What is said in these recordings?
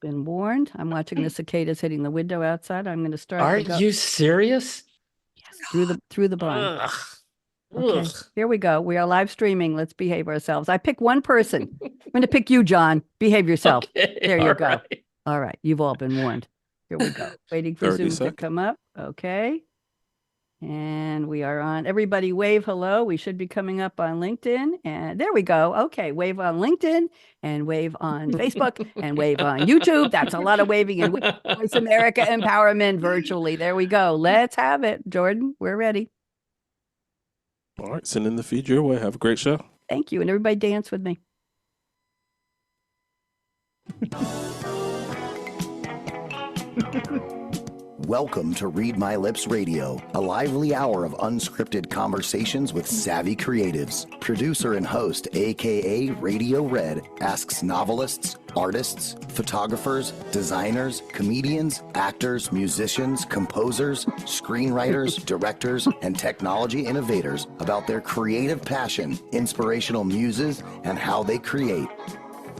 been warned. I'm watching the cicadas hitting the window outside. I'm going to start. Are you serious? Yes, through the blind. Ugh. Okay, Ugh. here we go. We are live streaming. Let's behave ourselves. I pick one person. I'm going to pick you, John. Behave yourself. Okay, There you all go. right. All right, you've all been warned. Here we go. Waiting for 30 Zoom to seconds. come up. Okay. And we are on. Everybody wave hello. We should be coming up on LinkedIn. And there we go. Okay. Wave on LinkedIn and wave on Facebook and wave on YouTube. That's a lot of waving and Voice America Empowerment virtually. There we go. Let's have it. Jordan, we're ready. All right, sending the feed your way. Have a great show. Thank you. And everybody dance with me. Welcome to Read My Lips Radio, a lively hour of unscripted conversations with savvy creatives. Producer and host, akaRadioRed, asks novelists, artists, photographers, designers, comedians, actors, musicians, composers, screenwriters, directors, and technology innovators about their creative passion, inspirational muses, and how they create.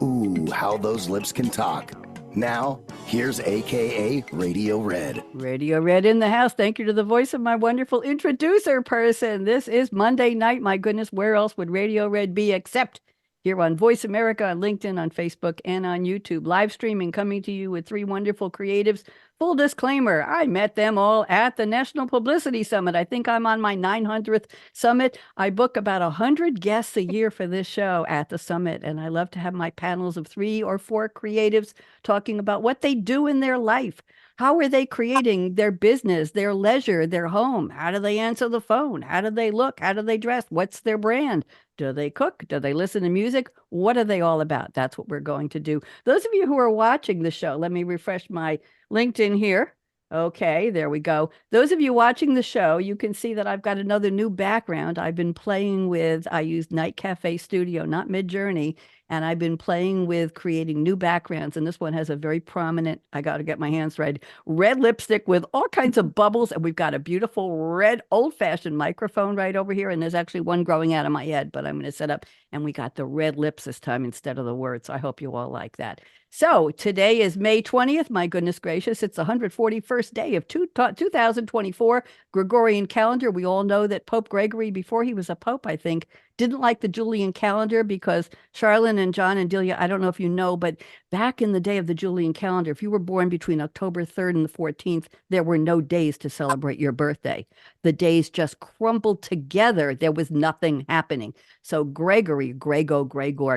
Ooh, how those lips can talk. Now, here's akaRadioRed. Radio Red in the house. Thank you to the voice of my wonderful introducer person. This is Monday night. My goodness, where else would Radio Red be except here on Voice America, on LinkedIn, on Facebook, and on YouTube. Live streaming coming to you with three wonderful creatives. Full disclaimer, I met them all at the National Publicity Summit. I think I'm on my 900th summit. I book about 100 guests a year for this show at the summit, and I love to have my panels of 3 or 4 creatives talking about what they do in their life. How are they creating their business, their leisure, their home? How do they answer the phone? How do they look? How do they dress? What's their brand? Do they cook? Do they listen to music? What are they all about? That's what we're going to do. Those of you who are watching the show, let me refresh my LinkedIn here. Okay, there we go. Those of you watching the show, you can see that I've got another new background. I've been playing with, I used Night Cafe Studio, not Midjourney, and I've been playing with creating new backgrounds. And this one has a very prominent, I got to get my hands right, red lipstick with all kinds of bubbles. And we've got a beautiful red old-fashioned microphone right over here. And there's actually one growing out of my head, but I'm going to set up. And we got the red lips this time instead of the words. So I hope you all like that. So today is May 20th. My goodness gracious, it's the 141st day of 2024 Gregorian calendar. We all know that Pope Gregory, before he was a pope, I think, didn't like the Julian calendar because Charlynne and John and Delia, I don't know if you know, but back in the day of the Julian calendar, if you were born between October 3rd and the 14th, there were no days to celebrate your birthday. The days just crumbled together. There was nothing happening. So Gregor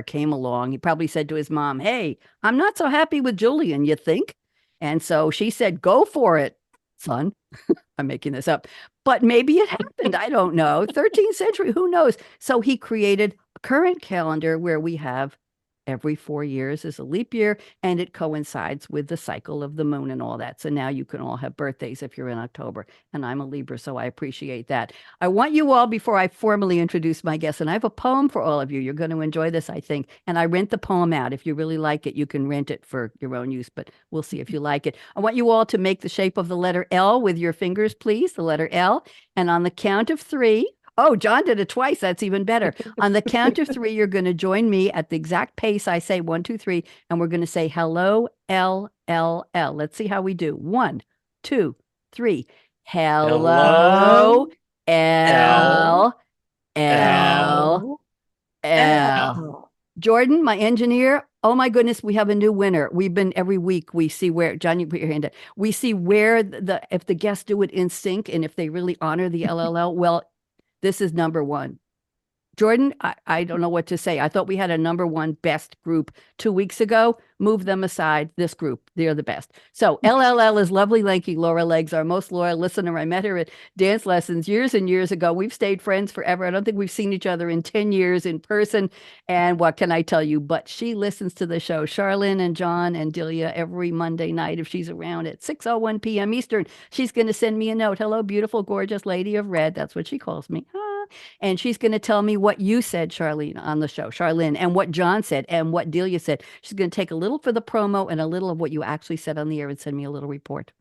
came along. He probably said to his mom, hey, I'm not so happy with Julian, you think? And so she said, go for it, son. I'm making this up, but maybe it happened. I don't know. 13th century, who knows? So he created a current calendar where we have every 4 years is a leap year, and it coincides with the cycle of the moon and all that. So now you can all have birthdays if you're in October, and I'm a Libra, so I appreciate that. I want you all, before I formally introduce my guests, and I have a poem for all of you. You're going to enjoy this, I think, and I rent the poem out. If you really like it, you can rent it for your own use, but we'll see if you like it. I want you all to make the shape of the letter L with your fingers, please, the letter L, and on the count of 3, oh, John did it twice. That's even better. On the count of 3, you're going to join me at the exact pace I say 1, 2, 3, and we're going to say hello, L, L, L. Let's see how we do. 1, 2, 3. Hello, L, L, L. Jordan, my engineer. Oh my goodness, we have a new winner. We've been every week. We see where, John, you put your hand up. We see where if the guests do it in sync and if they really honor the LLL. Well, this is number 1. Jordan, I don't know what to say. I thought we had a number 1 best group 2 weeks ago. Move them aside. This group, they're the best. So LLL is lovely, lanky Laura Legs, our most loyal listener. I met her at dance lessons years and years ago. We've stayed friends forever. I don't think we've seen each other in 10 years in person. And what can I tell you? But she listens to the show, Charlynne and John and Delia, every Monday night if she's around at 6:01 p.m. Eastern. She's going to send me a note. Hello, beautiful, gorgeous lady of red. That's what she calls me. And she's going to tell me what you said, Charlynne, on the show, Charlynne, and what John said and what Delia said. She's going to take a little for the promo and a little of what you actually said on the air and send me a little report.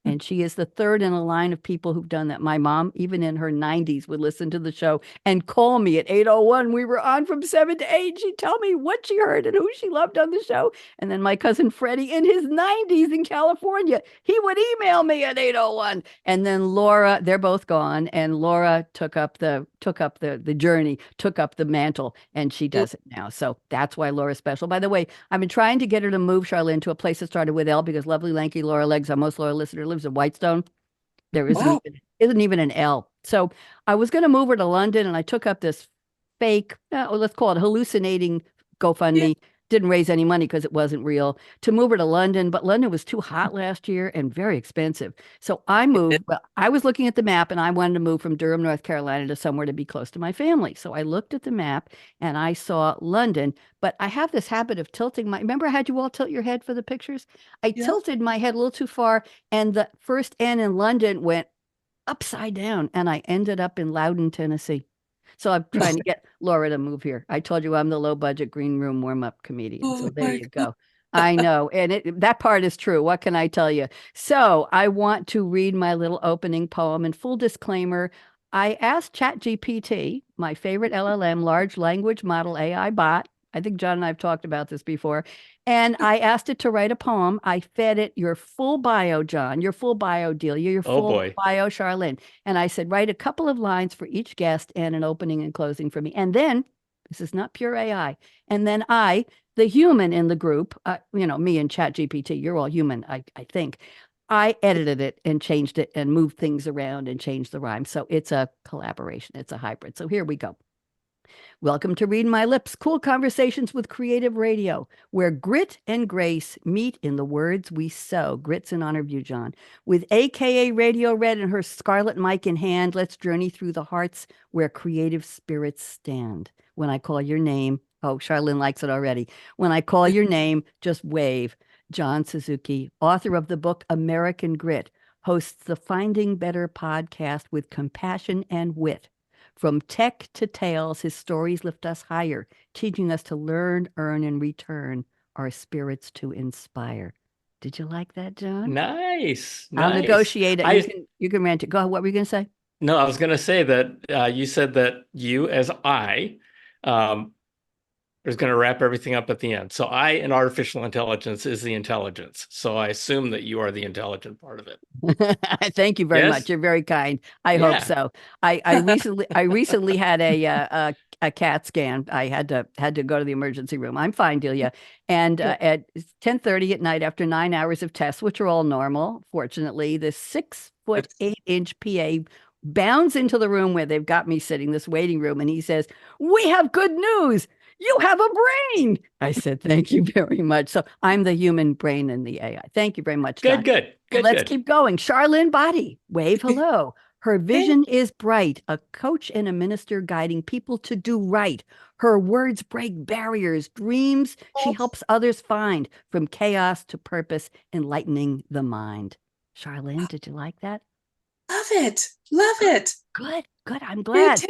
And she is the third in a line of people who've done that. My mom, even in her 90s, would listen to the show and call me at 8:01. We were on from 7 to 8. She'd tell me what she heard and who she loved on the show. And then my cousin Freddie in his 90s in California, he would email me at 8:01. And then Laura, they're both gone. And Laura took up the journey, took up the mantle, and she does it now. So that's why Laura's special. By the way, I've been trying to get her to move, Charlynne, to a place that started with L, because lovely, lanky Laura Legs, our most loyal listener, lives in Whitestone. There isn't even an L. So I was going to move her to London, and I took up this fake, let's call it hallucinating GoFundMe. Didn't raise any money because it wasn't real, to move her to London. But London was too hot last year and very expensive. So I moved. Well, I was looking at the map, and I wanted to move from Durham, North Carolina to somewhere to be close to my family. So I looked at the map and I saw London. But I have this habit of tilting remember I had you all tilt your head for the pictures? I tilted my head a little too far, and the first N in London went upside down, and I ended up in Loudon, Tennessee. So I'm trying to get Laura to move here. I told you I'm the low budget green room warm up comedian. So there you go. I know. And that part is true. What can I tell you? So I want to read my little opening poem. And full disclaimer, I asked ChatGPT, my favorite LLM, large language model AI bot. I think John and I have talked about this before. And I asked it to write a poem. I fed it your full bio, John, your full bio, Delia, your full bio, Charlynne. And I said, write a couple of lines for each guest and an opening and closing for me. And then, this is not pure AI. And then I, the human in the group, me and ChatGPT, you're all human, I think. I edited it and changed it and moved things around and changed the rhyme. So it's a collaboration. It's a hybrid. So here we go. Welcome to Read My Lips, cool conversations with creative radio, where grit and grace meet in the words we sow. Grit's in honor of you, John. With akaRadioRed and her Scarlett mic in hand, let's journey through the hearts where creative spirits stand. When I call your name, Charlynne likes it already. When I call your name, just wave. John Suzuki, author of the book American Grit, hosts the Finding Better podcast with compassion and wit. From tech to tales, his stories lift us higher, teaching us to learn, earn, and return our spirits to inspire. Did you like that, John? Nice. I'll negotiate it. You can rant it. Go ahead. What were you going to say? No, I was going to say that you said that you, as I, is going to wrap everything up at the end. So I, in artificial intelligence, is the intelligence. So I assume that you are the intelligent part of it. Thank you very much. You're very kind. I hope so. I recently had a CAT scan. I had to go to the emergency room. I'm fine, Delia. And at 10:30 at night, after 9 hours of tests, which are all normal, fortunately, the 6'8" PA bounds into the room where they've got me sitting, this waiting room, and he says, "We have good news. You have a brain." I said, "Thank you very much." So I'm the human brain and the AI. Thank you very much. Good. Let's keep going. Charlynne Boddie, wave hello. Her vision is bright, a coach and a minister guiding people to do right. Her words break barriers, dreams she helps others find, from chaos to purpose, enlightening the mind. Charlynne, did you like that? Love it. Good. I'm glad.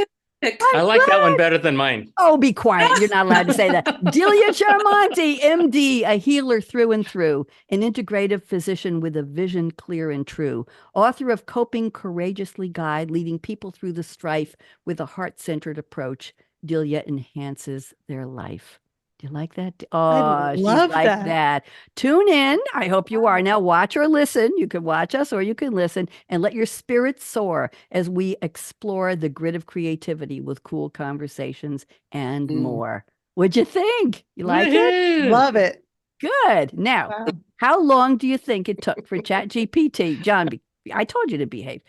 I like that one better than mine. Oh, be quiet. You're not allowed to say that. Delia Chiaramonte, MD, a healer through and through, an integrative physician with a vision clear and true, author of Coping Courageously Guide, leading people through the strife with a heart-centered approach. Delia enhances their life. Do you like that? Oh, I love that. Tune in. I hope you are. Now watch or listen. You can watch us or you can listen, and let your spirit soar as we explore the grit of creativity with cool conversations and more. What'd you think? You like it? Love it. Good. Now, how long do you think it took for ChatGPT? John, I told you to behave.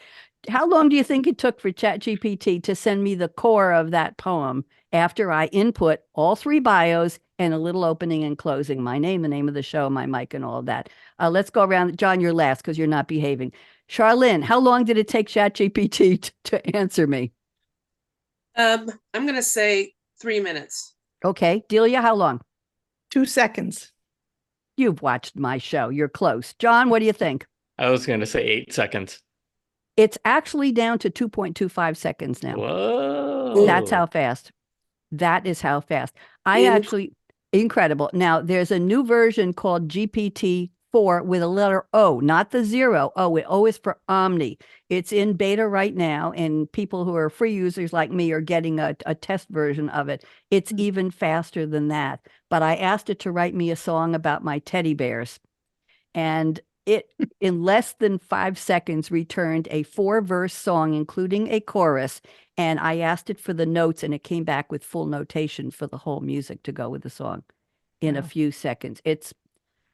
How long do you think it took for ChatGPT to send me the core of that poem after I input all 3 bios and a little opening and closing, my name, the name of the show, my mic, and all of that? Let's go around. John, you're last because you're not behaving. Charlynne, how long did it take ChatGPT to answer me? I'm going to say 3 minutes. Okay. Delia, how long? 2 seconds. You've watched my show. You're close. John, what do you think? I was going to say 8 seconds. It's actually down to 2.25 seconds now. Whoa. That's how fast. That is how fast. Incredible. Now, there's a new version called GPT 4 with a letter O, not the 0. O is for Omni. It's in beta right now, and people who are free users like me are getting a test version of it. It's even faster than that. But I asked it to write me a song about my teddy bears, and it, in less than 5 seconds, returned a 4-verse song, including a chorus. And I asked it for the notes, and it came back with full notation for the whole music to go with the song in a few seconds. It's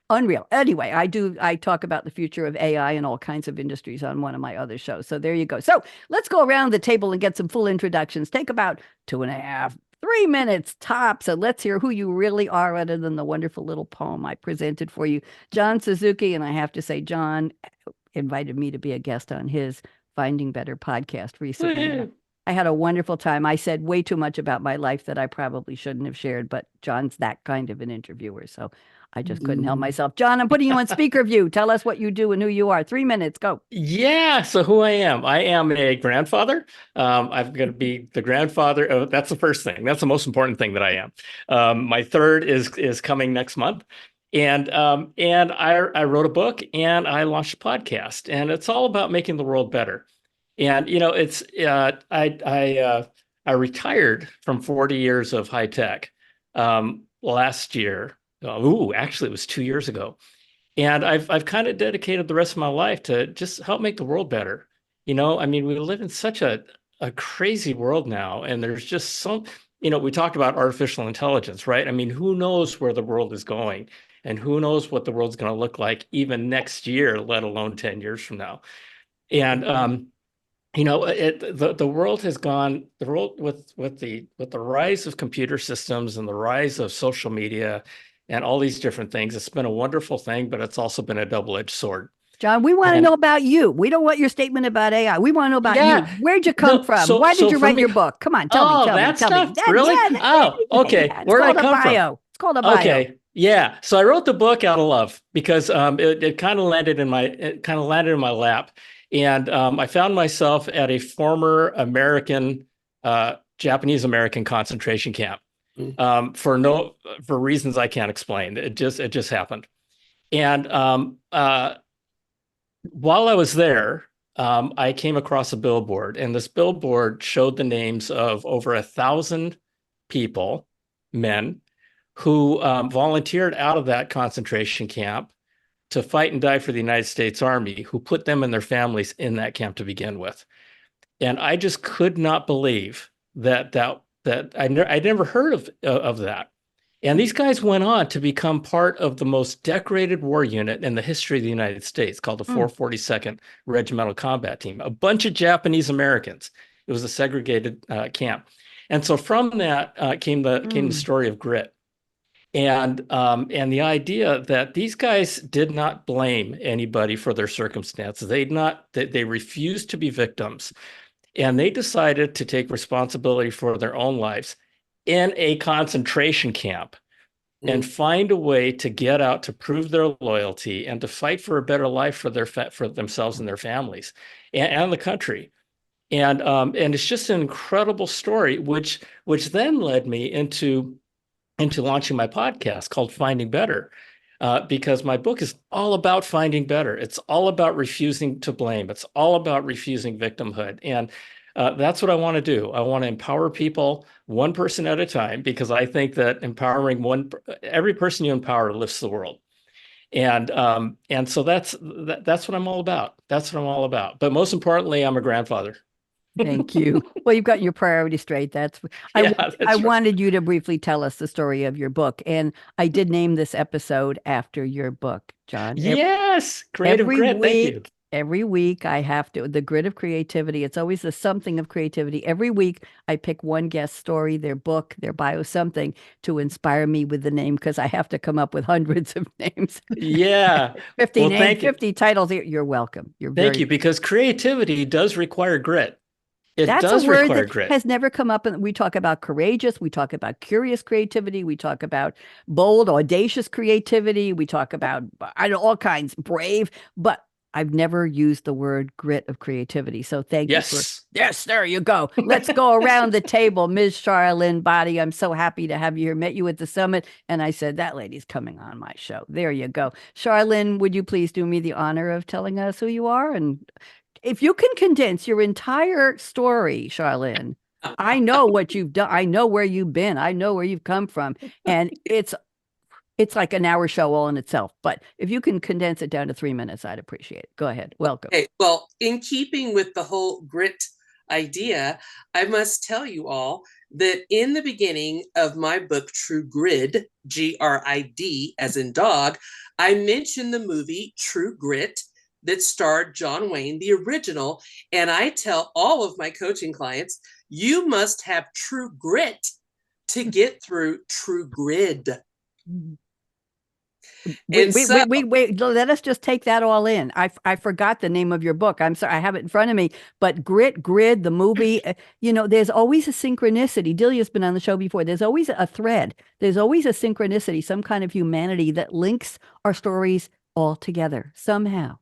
unreal. Anyway, I talk about the future of AI in all kinds of industries on one of my other shows. So there you go. So let's go around the table and get some full introductions. Take about 2.5, 3 minutes tops. So let's hear who you really are, other than the wonderful little poem I presented for you. John Suzuki, and I have to say, John invited me to be a guest on his Finding Better podcast recently. I had a wonderful time. I said way too much about my life that I probably shouldn't have shared, but John's that kind of an interviewer. So I just couldn't help myself. John, I'm putting you on speaker view. Tell us what you do and who you are. 3 minutes, go. Yeah. So who I am a grandfather. I'm going to be the grandfather. Oh, that's the first thing. That's the most important thing that I am. My third is coming next month. And I wrote a book and I launched a podcast, and it's all about making the world better. And, it's I retired from 40 years of high tech last year. Actually, it was 2 years ago. And I've kind of dedicated the rest of my life to just help make the world better. We live in such a crazy world now, and there's just some, we talked about artificial intelligence, right? Who knows where the world is going, and who knows what the world's going to look like even next year, let alone 10 years from now. And the world has gone, the world with the rise of computer systems and the rise of social media and all these different things. It's been a wonderful thing, but it's also been a double-edged sword. John, we want to know about you. We don't want your statement about AI. We want to know about you. Where'd you come from? Why did you write your book? Come on, tell me. Really? Okay. Where'd I come from? It's called a bio. Okay. Yeah. So I wrote the book out of love because it kind of landed in my lap. And I found myself at a former Japanese American concentration camp for reasons I can't explain. It just happened. And while I was there, I came across a billboard, and this billboard showed the names of over 1,000 people, men, who volunteered out of that concentration camp to fight and die for the United States Army, who put them and their families in that camp to begin with. And I just could not believe that I'd never heard of that. And these guys went on to become part of the most decorated war unit in the history of the United States, called the 442nd Regimental Combat Team, a bunch of Japanese Americans. It was a segregated camp. And so from that came the story of grit. And the idea that these guys did not blame anybody for their circumstances. They refused to be victims, and they decided to take responsibility for their own lives in a concentration camp and find a way to get out, to prove their loyalty, and to fight for a better life for themselves and their families and the country. And it's just an incredible story, which then led me into launching my podcast called Finding Better, because my book is all about finding better. It's all about refusing to blame. It's all about refusing victimhood. And that's what I want to do. I want to empower people one person at a time, because I think that empowering every person you empower lifts the world. And so that's what I'm all about. That's what I'm all about. But most importantly, I'm a grandfather. Thank you. Well, you've gotten your priorities straight. I wanted you to briefly tell us the story of your book. And I did name this episode after your book, John. Yes. Creative Grit. Thank you. Every week I have the grit of creativity. It's always the something of creativity. Every week I pick one guest story, their book, their bio, something to inspire me with the name, because I have to come up with hundreds of names. Yeah. 50 names, 50 titles. You're welcome. Thank you, because creativity does require grit. That's a word that has never come up. And we talk about courageous. We talk about curious creativity. We talk about bold, audacious creativity. We talk about all kinds, brave. But I've never used the word grit of creativity. So thank you for, Yes. yes, there you go. Let's go around the table. Ms. Charlynne, Boddie, I'm so happy to have you here. Met you at the summit. And I said, that lady's coming on my show. There you go. Charlynne, would you please do me the honor of telling us who you are? And if you can condense your entire story, Charlynne, I know what you've done. I know where you've been. I know where you've come from. And it's like an hour show all in itself. But if you can condense it down to 3 minutes, I'd appreciate it. Go ahead. Welcome. Okay, well, in keeping with the whole grit idea, I must tell you all that in the beginning of my book, True Grid, Grid, as in dog, I mentioned the movie True Grit that starred John Wayne, the original. And I tell all of my coaching clients, you must have true grit to get through True Grid. Wait, let us just take that all in. I forgot the name of your book. I'm sorry, I have it in front of me. But Grid, the movie, there's always a synchronicity. Delia's been on the show before. There's always a thread. There's always a synchronicity, some kind of humanity that links our stories all together somehow.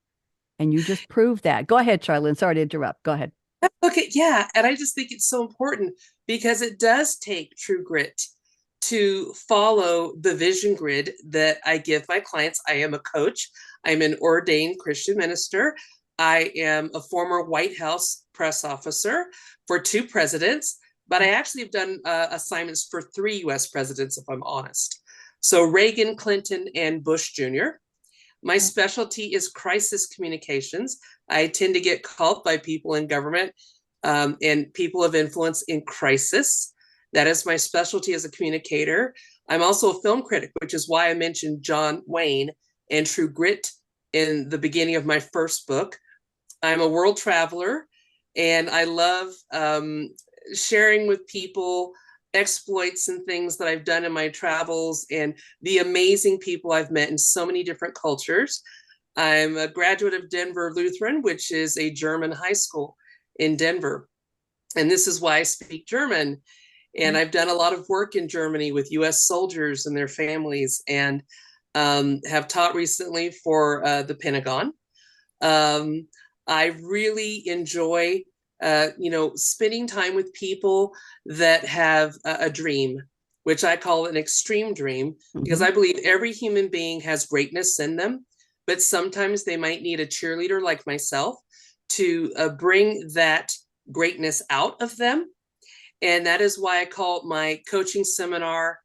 And you just proved that. Go ahead, Charlynne. Sorry to interrupt. Go ahead. Okay, yeah. And I just think it's so important because it does take true grit to follow the vision grid that I give my clients. I am a coach. I'm an ordained Christian minister. I am a former White House press officer for 2 presidents, but I actually have done assignments for 3 US presidents, if I'm honest. So Reagan, Clinton, and Bush Jr. My specialty is crisis communications. I tend to get called by people in government and people of influence in crisis. That is my specialty as a communicator. I'm also a film critic, which is why I mentioned John Wayne and True Grit in the beginning of my first book. I'm a world traveler, and I love sharing with people exploits and things that I've done in my travels and the amazing people I've met in so many different cultures. I'm a graduate of Denver Lutheran, which is a German high school in Denver. And this is why I speak German. And I've done a lot of work in Germany with US soldiers and their families, and have taught recently for the Pentagon. I really enjoy, spending time with people that have a dream, which I call an extreme dream, because I believe every human being has greatness in them, but sometimes they might need a cheerleader like myself to bring that greatness out of them. And that is why I call my coaching seminar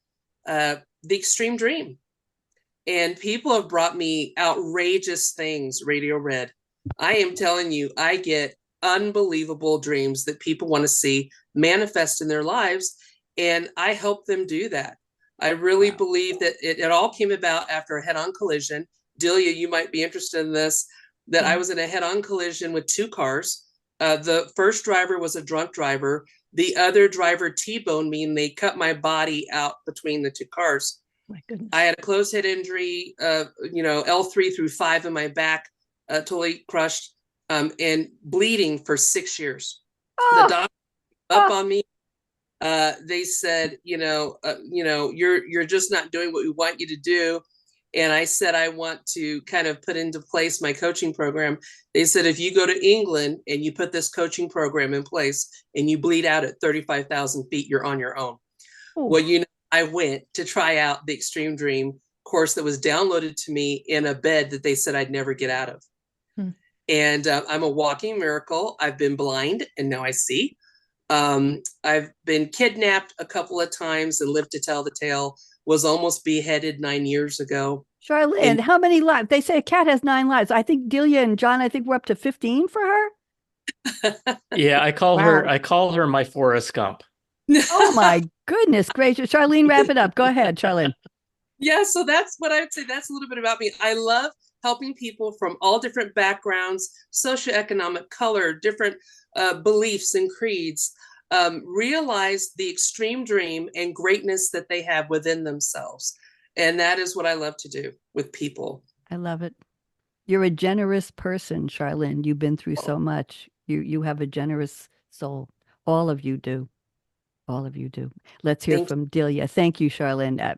The Extreme Dream. And people have brought me outrageous things, RadioRed. I am telling you, I get unbelievable dreams that people want to see manifest in their lives. And I help them do that. I really believe that it all came about after a head-on collision. Delia, you might be interested in this, that I was in a head-on collision with 2 cars. The first driver was a drunk driver. The other driver T-boned me, and they cut my body out between the 2 cars. My goodness. I had a closed head injury, L3 through 5 in my back, totally crushed, and bleeding for 6 years. The doctor up on me. They said, you're just not doing what we want you to do. And I said, I want to kind of put into place my coaching program. They said, if you go to England and you put this coaching program in place and you bleed out at 35,000 feet, you're on your own. Ooh. Well, I went to try out the Extreme Dream course that was downloaded to me in a bed that they said I'd never get out of. And I'm a walking miracle. I've been blind and now I see. I've been kidnapped a couple of times and lived to tell the tale. Was almost beheaded 9 years ago. Charlynne, how many lives? They say a cat has 9 lives. I think Delia and John, I think we're up to 15 for her. Yeah, I call her my Forrest Gump. Oh my goodness gracious. Charlynne, wrap it up. Go ahead, Charlynne. Yeah, so that's what I would say. That's a little bit about me. I love helping people from all different backgrounds, socioeconomic color, different beliefs and creeds, realize the extreme dream and greatness that they have within themselves. And that is what I love to do with people. I love it. You're a generous person, Charlynne. You've been through so much. You have a generous soul. All of you do. All of you do. Let's hear from Delia. Thank you, Charlynne.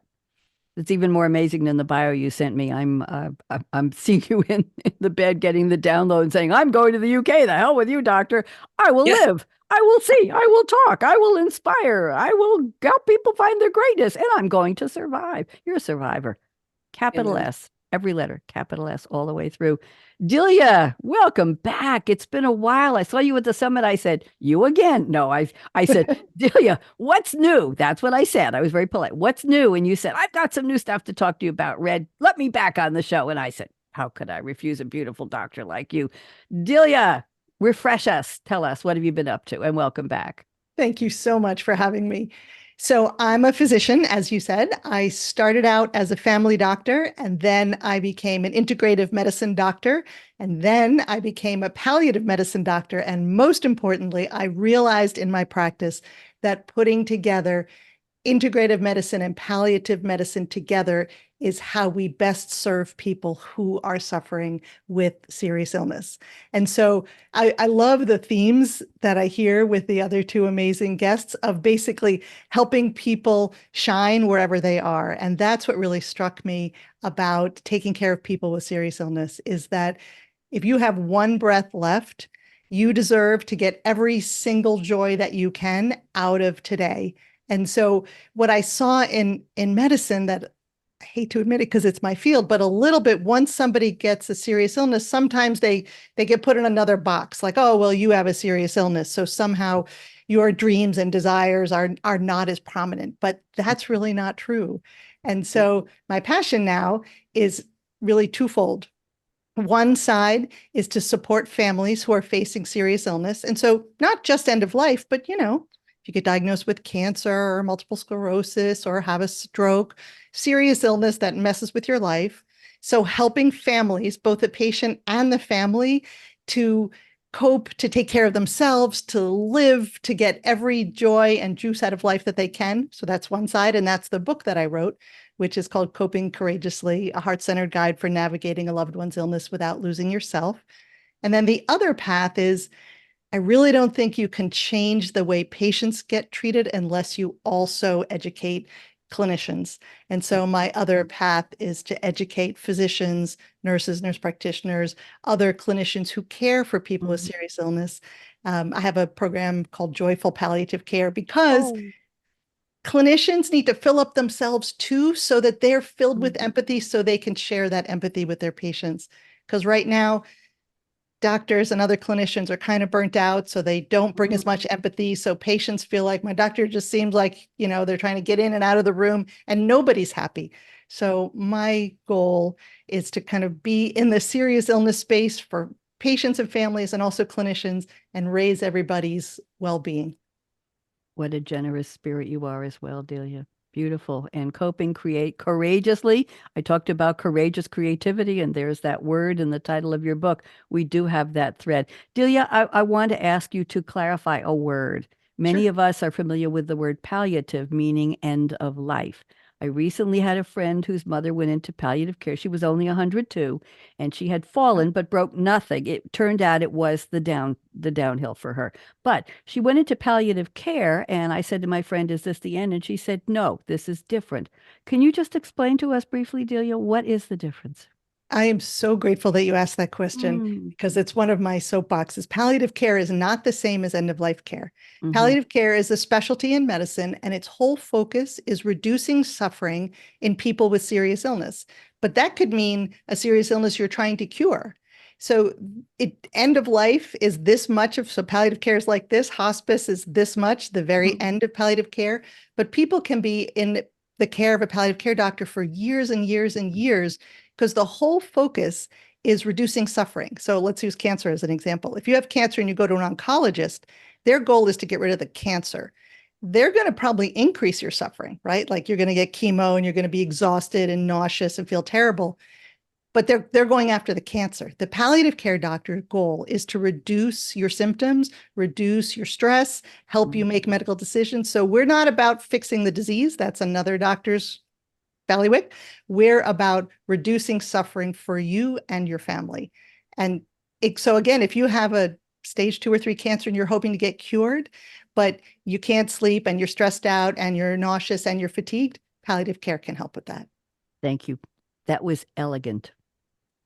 It's even more amazing than the bio you sent me. I'm seeing you in the bed getting the download and saying, I'm going to the UK. The hell with you, doctor. I will live. I will see. I will talk. I will inspire. I will help people find their greatness. And I'm going to survive. You're a survivor. Capital Amen. S. Every letter, capital S, all the way through. Delia, welcome back. It's been a while. I saw you at the summit. I said, you again. No, I said, Delia, what's new? That's what I said. I was very polite. What's new? And you said, I've got some new stuff to talk to you about, Red. Let me back on the show. And I said, how could I refuse a beautiful doctor like you? Delia, refresh us. Tell us, what have you been up to? And welcome back. Thank you so much for having me. So I'm a physician, as you said. I started out as a family doctor, and then I became an integrative medicine doctor, and then I became a palliative medicine doctor. And most importantly, I realized in my practice that putting together integrative medicine and palliative medicine together is how we best serve people who are suffering with serious illness. And so I love the themes that I hear with the other two amazing guests of basically helping people shine wherever they are. And that's what really struck me about taking care of people with serious illness, is that if you have one breath left, you deserve to get every single joy that you can out of today. And so what I saw in medicine, that I hate to admit it because it's my field, but a little bit, once somebody gets a serious illness, sometimes they get put in another box, like, oh, well, you have a serious illness, so somehow your dreams and desires are not as prominent. But that's really not true. And so my passion now is really twofold. One side is to support families who are facing serious illness. And so not just end of life, but, if you get diagnosed with cancer or multiple sclerosis or have a stroke, serious illness that messes with your life. So helping families, both the patient and the family, to cope, to take care of themselves, to live, to get every joy and juice out of life that they can. So that's one side. And that's the book that I wrote, which is called Coping Courageously, a heart-centered guide for navigating a loved one's illness without losing yourself. And then the other path is, I really don't think you can change the way patients get treated unless you also educate clinicians. And so my other path is to educate physicians, nurses, nurse practitioners, other clinicians who care for people with serious illness. I have a program called Joyful Palliative Care because clinicians need to fill up themselves too, so that they're filled with empathy, so they can share that empathy with their patients. Because right now, doctors and other clinicians are kind of burnt out, so they don't bring as much empathy. So patients feel like, my doctor just seems like, they're trying to get in and out of the room and nobody's happy. So my goal is to kind of be in the serious illness space for patients and families and also clinicians, and raise everybody's well-being. What a generous spirit you are as well, Delia. Beautiful. And coping, create courageously. I talked about courageous creativity, and there's that word in the title of your book. We do have that thread. Delia, I want to ask you to clarify a word. Many of us are familiar with the word palliative, meaning end of life. I recently had a friend whose mother went into palliative care. She was only 102, and she had fallen but broke nothing. It turned out it was the downhill for her. But she went into palliative care, and I said to my friend, is this the end? And she said, no, this is different. Can you just explain to us briefly, Delia, what is the difference? I am so grateful that you asked that question, because it's one of my soapboxes. Palliative care is not the same as end-of-life care. Palliative care is a specialty in medicine, and its whole focus is reducing suffering in people with serious illness. But that could mean a serious illness you're trying to cure. So end of life is this much so palliative care is like this, hospice is this much, the very end of palliative care. But people can be in the care of a palliative care doctor for years and years and years, because the whole focus is reducing suffering. So let's use cancer as an example. If you have cancer and you go to an oncologist, their goal is to get rid of the cancer. They're going to probably increase your suffering, right? Like you're going to get chemo and you're going to be exhausted and nauseous and feel terrible. But they're going after the cancer. The palliative care doctor's goal is to reduce your symptoms, reduce your stress, help you make medical decisions. So we're not about fixing the disease. That's another doctor's bailiwick. We're about reducing suffering for you and your family. And so again, if you have a stage 2 or 3 cancer and you're hoping to get cured, but you can't sleep and you're stressed out and you're nauseous and you're fatigued, palliative care can help with that. Thank you. That was elegant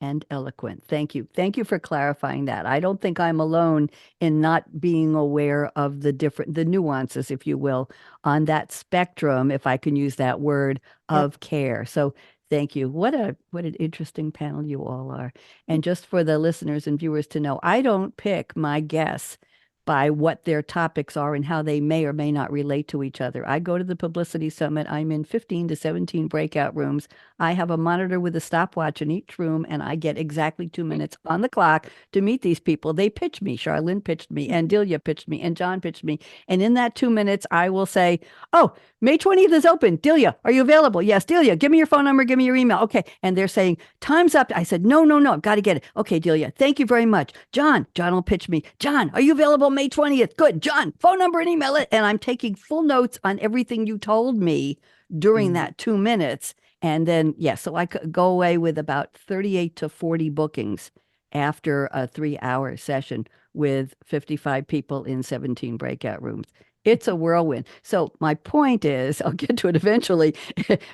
and eloquent. Thank you. Thank you for clarifying that. I don't think I'm alone in not being aware of the nuances, if you will, on that spectrum, if I can use that word, of care. So thank you. What an interesting panel you all are. And just for the listeners and viewers to know, I don't pick my guests by what their topics are and how they may or may not relate to each other. I go to the Publicity Summit. I'm in 15 to 17 breakout rooms. I have a monitor with a stopwatch in each room, and I get exactly 2 minutes on the clock to meet these people. They pitch me. Charlynne pitched me, and Delia pitched me, and John pitched me. And in that 2 minutes, I will say, oh, May 20th is open. Delia, are you available? Yes. Delia, give me your phone number. Give me your email. Okay. And they're saying, time's up. I said, no, I've got to get it. Okay, Delia, thank you very much. John will pitch me. John, are you available May 20th? Good. John, phone number and email it. And I'm taking full notes on everything you told me during that 2 minutes. And then, so I could go away with about 38 to 40 bookings after a 3-hour session with 55 people in 17 breakout rooms. It's a whirlwind. So my point is, I'll get to it eventually.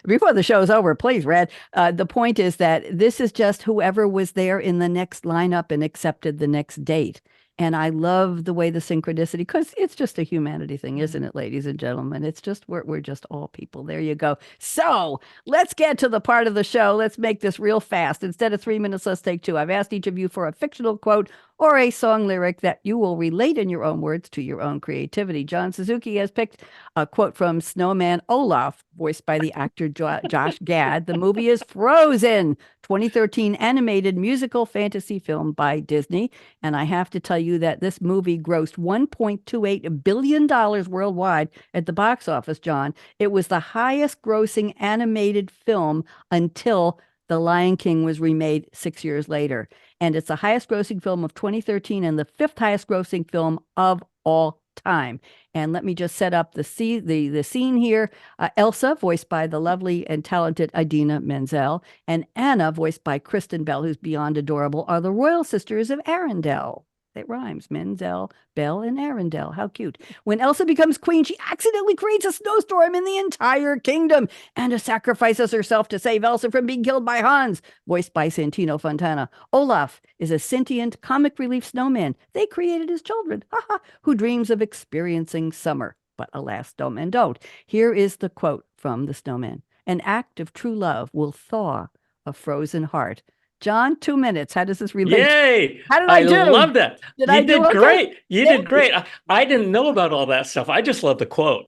Before the show's over, please, Red. The point is that this is just whoever was there in the next lineup and accepted the next date. And I love the way the synchronicity, because it's just a humanity thing, isn't it, ladies and gentlemen? It's just, we're just all people. There you go. So let's get to the part of the show. Let's make this real fast. Instead of 3 minutes, let's take 2. I've asked each of you for a fictional quote or a song lyric that you will relate in your own words to your own creativity. John Suzuki has picked a quote from Snowman Olaf, voiced by the actor Josh Gad. The movie is Frozen, 2013 animated musical fantasy film by Disney. And I have to tell you that this movie grossed $1.28 billion worldwide at the box office, John. It was the highest grossing animated film until The Lion King was remade 6 years later. And it's the highest grossing film of 2013 and the 5th highest grossing film of all time. And let me just set up the scene here. Elsa, voiced by the lovely and talented Idina Menzel, and Anna, voiced by Kristen Bell, who's beyond adorable, are the royal sisters of Arendelle. It rhymes. Menzel, Bell, and Arendelle. How cute. When Elsa becomes queen, she accidentally creates a snowstorm in the entire kingdom. Anna sacrifices herself to save Elsa from being killed by Hans, voiced by Santino Fontana. Olaf is a sentient comic relief snowman they created as children, who dreams of experiencing summer. But alas, men don't. Here is the quote from the snowman. An act of true love will thaw a frozen heart. John, 2 minutes. How does this relate? Yay! How did I do? I love that. You did okay? great. You did great. I didn't know about all that stuff. I just love the quote.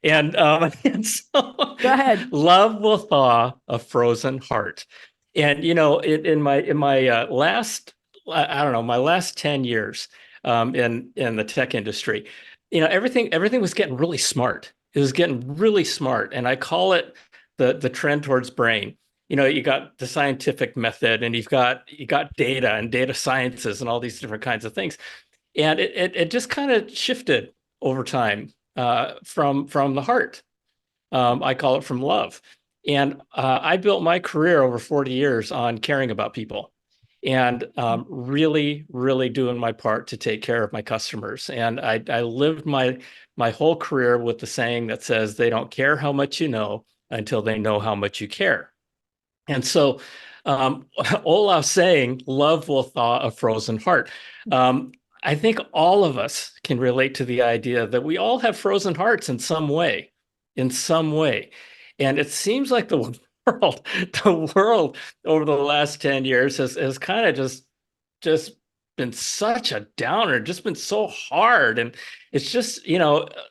And, and so go ahead. Love will thaw a frozen heart. And in my last, I don't know, my last 10 years in the tech industry, everything was getting really smart. It was getting really smart, and I call it the trend towards brain. You got the scientific method, and you got data and data sciences and all these different kinds of things. And it just kind of shifted over time from the heart. I call it from love. And I built my career over 40 years on caring about people and really, really doing my part to take care of my customers. And I lived my whole career with the saying that says, they don't care how much you know until they know how much you care. And so Olaf saying, love will thaw a frozen heart. I think all of us can relate to the idea that we all have frozen hearts in some way. And it seems like the world over the last 10 years has kind of just been such a downer, just been so hard. And it's just,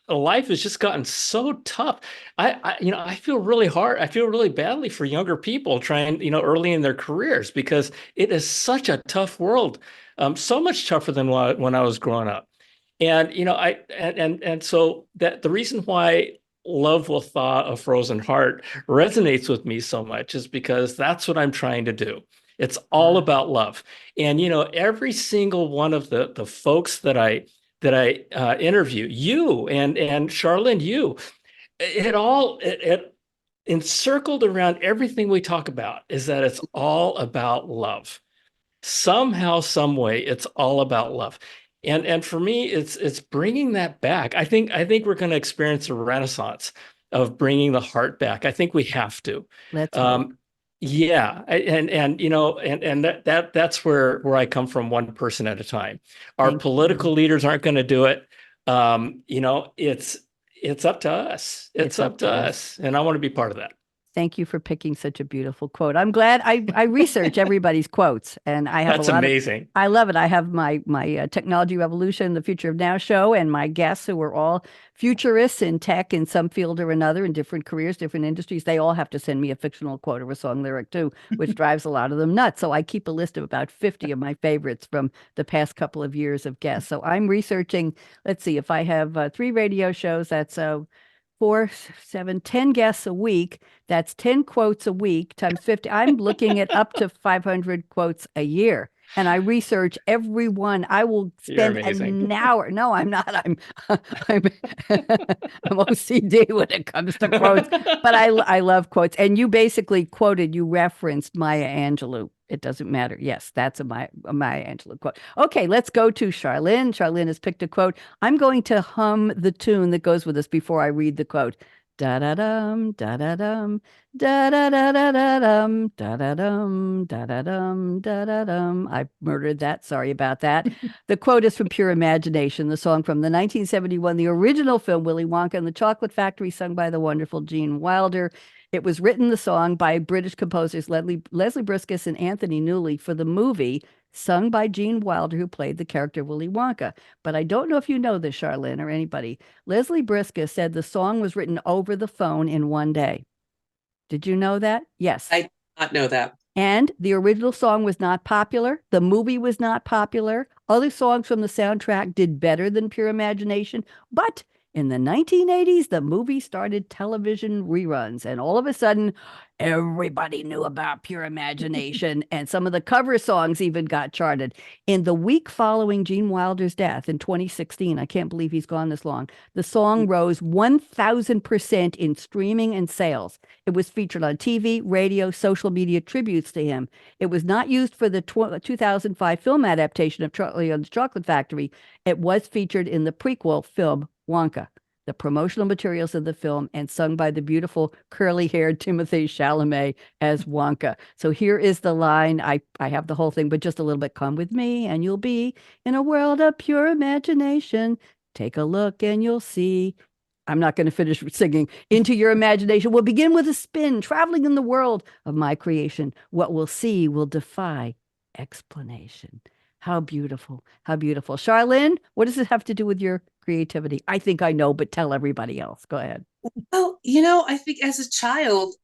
life has just gotten so tough. I feel really hard. I feel really badly for younger people trying, early in their careers, because it is such a tough world. So much tougher than when I was growing up. And, so that the reason why love will thaw a frozen heart resonates with me so much is because that's what I'm trying to do. It's all about love. And, every single one of the folks that I interview, you and Charlynne, it encircled around everything we talk about is that it's all about love. Somehow, some way, it's all about love. And for me, it's bringing that back. I think we're going to experience a renaissance of bringing the heart back. I think we have to. Let's hope. Yeah, and you know, and that's where I come from, one person at a time. Our Thank political you. leaders aren't going to do it. You know, it's up to us. It's up to us, and I want to be part of that. Thank you for picking such a beautiful quote. I'm glad I research everybody's quotes, and I have That's a lot amazing. I love it. I have my Technology Revolution, the Future of Now show, and my guests who are all futurists in tech in some field or another, in different careers, different industries. They all have to send me a fictional quote or a song lyric too, which drives a lot of them nuts. So I keep a list of about 50 of my favorites from the past couple of years of guests. So I'm researching. Let's see, if I have 3 radio shows, that's 4, 7, 10 guests a week. That's 10 quotes a week times 50. I'm looking at up to 500 quotes a year. And I research every one. I will You're spend amazing. an hour. No, I'm not. I'm I'm OCD when it comes to quotes. But I love quotes. And you basically quoted, you referenced Maya Angelou. It doesn't matter. Yes, that's a Maya Angelou quote. Okay, let's go to Charlynne. Charlynne has picked a quote. I'm going to hum the tune that goes with this before I read the quote. Da da dum, da da dum, da da da da da dum, da da dum, da da dum, da da dum. I murdered that. Sorry about that. The quote is from Pure Imagination, the song from the 1971, the original film Willy Wonka and the Chocolate Factory, sung by the wonderful Gene Wilder. It was written, the song, by British composers Leslie Briskus and Anthony Newley for the movie, sung by Gene Wilder, who played the character Willy Wonka. But I don't know if you know this, Charlynne, or anybody. Leslie Briskus said the song was written over the phone in one day. Did you know that? Yes. I did not know that. And the original song was not popular. The movie was not popular. Other songs from the soundtrack did better than Pure Imagination. But in the 1980s, the movie started television reruns. And all of a sudden, everybody knew about Pure Imagination. And some of the cover songs even got charted. In the week following Gene Wilder's death in 2016, I can't believe he's gone this long, the song rose 1,000% in streaming and sales. It was featured on TV, radio, social media tributes to him. It was not used for the 2005 film adaptation of Charlie and the Chocolate Factory. It was featured in the prequel film Wonka, the promotional materials of the film, and sung by the beautiful curly-haired Timothée Chalamet as Wonka. So here is the line. I have the whole thing, but just a little bit. Come with me and you'll be in a world of pure imagination. Take a look and you'll see. I'm not going to finish singing. Into your imagination. We'll begin with a spin, traveling in the world of my creation. What we'll see will defy explanation. How beautiful. How beautiful. Charlynne, what does it have to do with your creativity? I think I know, but tell everybody else. Go ahead. Well, I think as a child,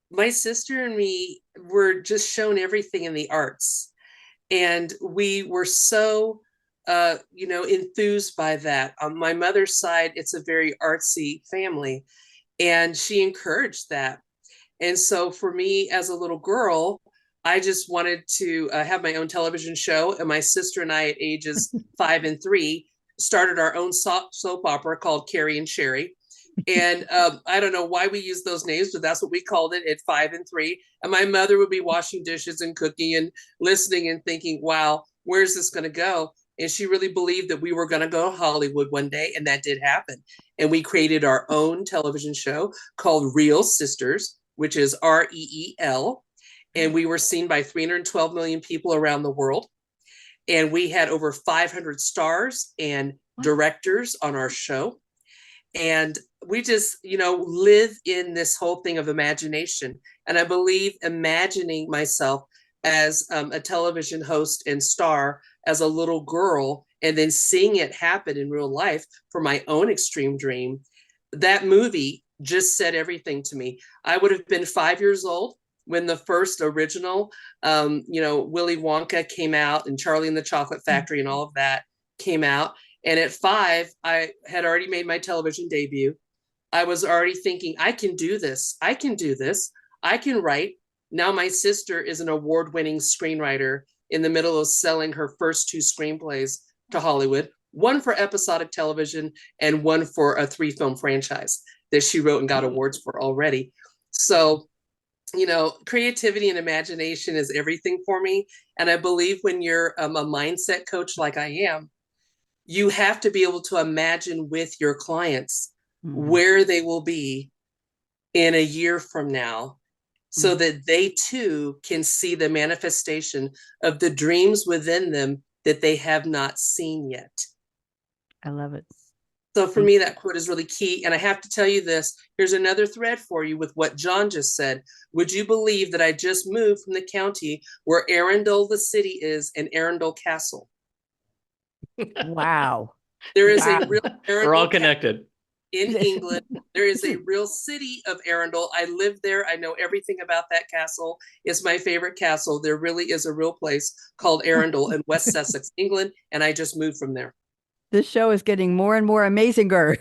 my sister and me were just shown everything in the arts. And we were so, enthused by that. On my mother's side, it's a very artsy family, and she encouraged that. And so for me as a little girl, I just wanted to have my own television show. And my sister and I, at ages 5 and 3, started our own soap opera called Carrie and Sherry. And I don't know why we use those names, but that's what we called it at 5 and 3. And my mother would be washing dishes and cooking and listening and thinking, wow, where's this going to go? And she really believed that we were going to go to Hollywood one day. And that did happen. And we created our own television show called Real Sisters, which is REEL. And we were seen by 312 million people around the world. And we had over 500 stars and directors on our show. And we just, live in this whole thing of imagination. And I believe imagining myself as a television host and star as a little girl, and then seeing it happen in real life for my own extreme dream, that movie just said everything to me. I would have been 5 years old when the first original, Willy Wonka came out, and Charlie and the Chocolate Factory and all of that came out. And at 5, I had already made my television debut. I was already thinking, I can do this. I can do this. I can write. Now my sister is an award-winning screenwriter in the middle of selling her first 2 screenplays to Hollywood, one for episodic television and one for a 3-film franchise that she wrote and got awards for already. So, creativity and imagination is everything for me. And I believe when you're a mindset coach like I am, you have to be able to imagine with your clients where they will be in a year from now so that they too can see the manifestation of the dreams within them that they have not seen yet. I love it. So for me, that quote is really key. And I have to tell you this, here's another thread for you with what John just said. Would you believe that I just moved from the county where Arundel, the city is, and Arundel Castle? Wow. There is Wow. a real We're all Arundel connected. in England. There is a real city of Arundel. I live there. I know everything about that castle. It's my favorite castle. There really is a real place called Arundel in West Sussex, England, and I just moved from there. This show is getting more and more amazinger.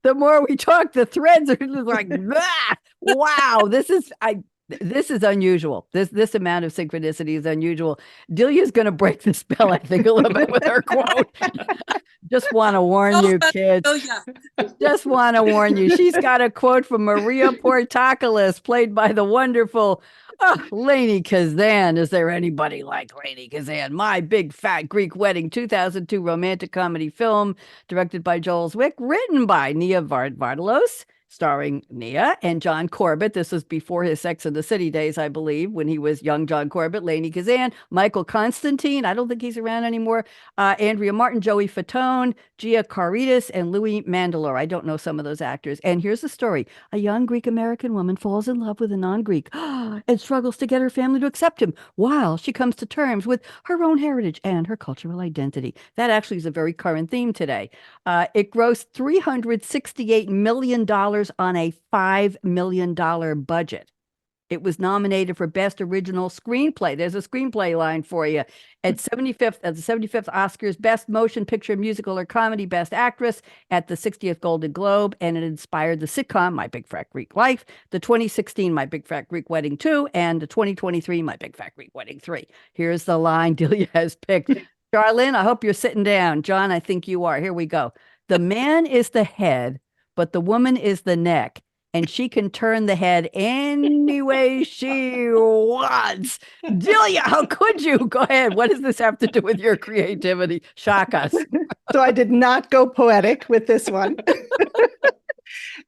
The more we talk, the threads are just like, "Ah, wow, this is unusual. This amount of synchronicity is unusual. Delia's going to break the spell, I think, a little bit with her quote. Just want to warn you, kids. Oh, yeah. Just want to warn you. She's got a quote from Maria Portokalis, played by the wonderful Lainey Kazan. Is there anybody like Lainey Kazan? My Big Fat Greek Wedding, 2002 romantic comedy film, directed by Joel Zwick, written by Nia Vardalos, starring Nia and John Corbett. This was before his Sex and the City days, I believe, when he was young John Corbett, Lainey Kazan, Michael Constantine. I don't think he's around anymore. Andrea Martin, Joey Fatone, Gia Caritas, and Louis Mandylor. I don't know some of those actors. And here's the story. A young Greek-American woman falls in love with a non-Greek and struggles to get her family to accept him while she comes to terms with her own heritage and her cultural identity. That actually is a very current theme today. It grossed $368 million on a $5 million budget. It was nominated for Best Original Screenplay. There's a screenplay line for you. At the 75th Oscars, Best Motion Picture, Musical or Comedy, Best Actress at the 60th Golden Globe, and it inspired the sitcom My Big Fat Greek Life, the 2016 My Big Fat Greek Wedding 2, and the 2023 My Big Fat Greek Wedding 3. Here's the line Delia has picked. Charlynne, I hope you're sitting down. John, I think you are. Here we go. The man is the head, but the woman is the neck, and she can turn the head any way she wants. Delia, how could you? Go ahead. What does this have to do with your creativity? Shock us. So I did not go poetic with this one.